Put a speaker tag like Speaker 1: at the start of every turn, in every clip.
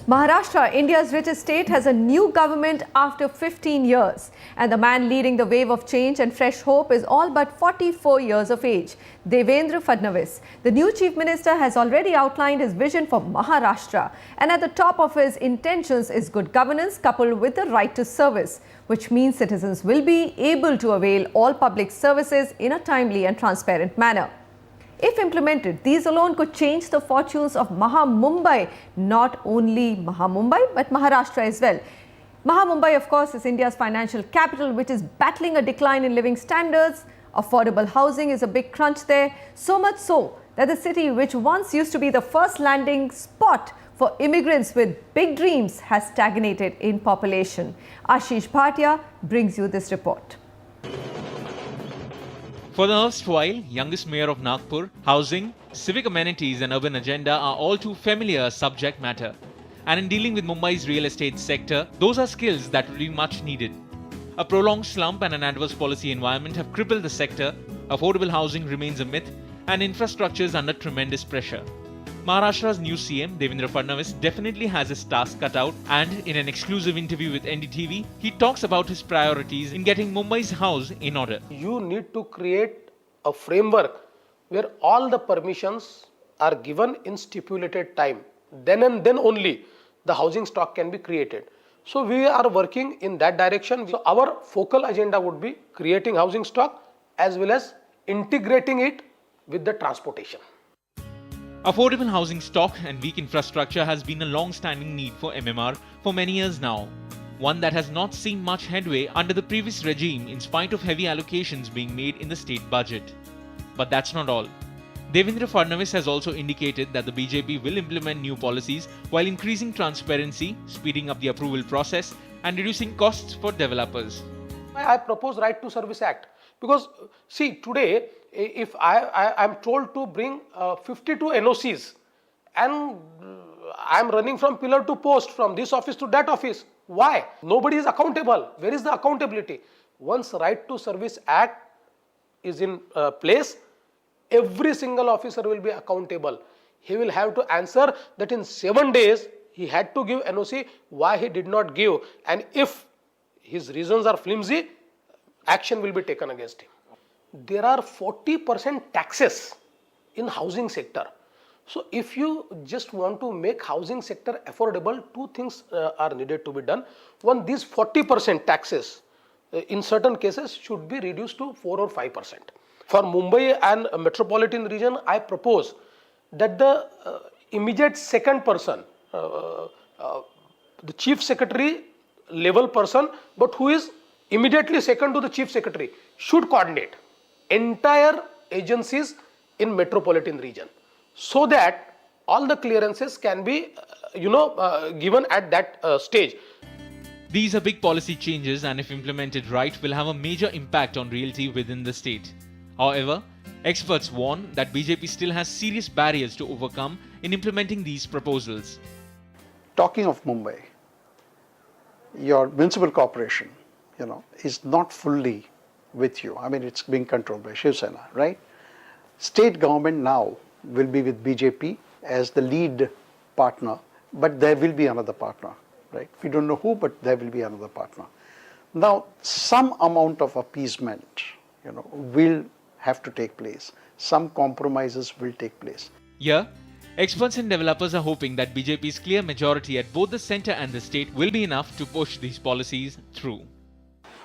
Speaker 1: Maharashtra, India's richest state, has a new government after 15 years. And the man leading the wave of change and fresh hope is all but 44 years of age, Devendra Fadnavis. The new chief minister has already outlined his vision for Maharashtra. And at the top of his intentions is good governance coupled with the right to service, which means citizens will be able to avail all public services in a timely and transparent manner. If implemented, these alone could change the fortunes of Maha Mumbai, not only Maha Mumbai, but Maharashtra as well. Maha Mumbai, of course, is India's financial capital, which is battling a decline in living standards. Affordable housing is a big crunch there, so much so that the city, which once used to be the first landing spot for immigrants with big dreams, has stagnated in population. Ashish Bhatia brings you this report.
Speaker 2: For the erstwhile youngest mayor of Nagpur, housing, civic amenities and urban agenda are all too familiar subject matter. And in dealing with Mumbai's real estate sector, those are skills that will be much needed. A prolonged slump and an adverse policy environment have crippled the sector, affordable housing remains a myth, and infrastructure is under tremendous pressure. Maharashtra's new CM, Devendra Fadnavis, definitely has his task cut out, and in an exclusive interview with NDTV, he talks about his priorities in getting Mumbai's house in order.
Speaker 3: You need to create a framework where all the permissions are given in stipulated time. Then and then only the housing stock can be created. So we are working in that direction. So our focal agenda would be creating housing stock as well as integrating it with the transportation.
Speaker 2: Affordable housing stock and weak infrastructure has been a long-standing need for MMR for many years now, one that has not seen much headway under the previous regime in spite of heavy allocations being made in the state budget. But that's not all. Devendra Fadnavis has also indicated that the BJP will implement new policies while increasing transparency, speeding up the approval process and reducing costs for developers.
Speaker 3: I propose Right to Service Act because see today if I am told to bring 52 NOCs and I am running from pillar to post, from this office to that office. Why? Nobody is accountable. Where is the accountability? Once Right to Service Act is in place, every single officer will be accountable. He will have to answer that in 7 days he had to give NOC, why he did not give, and if his reasons are flimsy, action will be taken against him. There are 40% taxes in housing sector. So if you just want to make housing sector affordable, two things are needed to be done. One, these 40% taxes in certain cases should be reduced to 4 or 5%. For Mumbai and metropolitan region, I propose that the immediate second person, the chief secretary level person, but who is immediately second to the chief secretary, should coordinate entire agencies in metropolitan region so that all the clearances can be given at that stage.
Speaker 2: These are big policy changes and if implemented right will have a major impact on realty within the state. However, experts warn that BJP still has serious barriers to overcome in implementing these proposals.
Speaker 4: Talking of Mumbai, your municipal corporation, is not fully with you. I mean, it's being controlled by Shiv Sena, right? State government now will be with BJP as the lead partner, but there will be another partner, right? We don't know who, but there will be another partner. Now, some amount of appeasement, will have to take place. Some compromises will take place.
Speaker 2: Here, experts and developers are hoping that BJP's clear majority at both the centre and the state will be enough to push these policies through.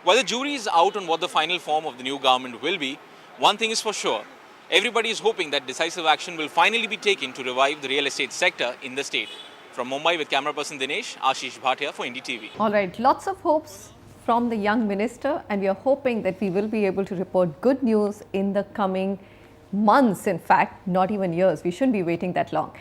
Speaker 5: While the jury is out on what the final form of the new government will be, one thing is for sure. Everybody is hoping that decisive action will finally be taken to revive the real estate sector in the state. From Mumbai with camera person Dinesh, Ashish Bhatia for NDTV.
Speaker 1: All right, lots of hopes from the young minister, and we are hoping that we will be able to report good news in the coming months. In fact, not even years. We shouldn't be waiting that long.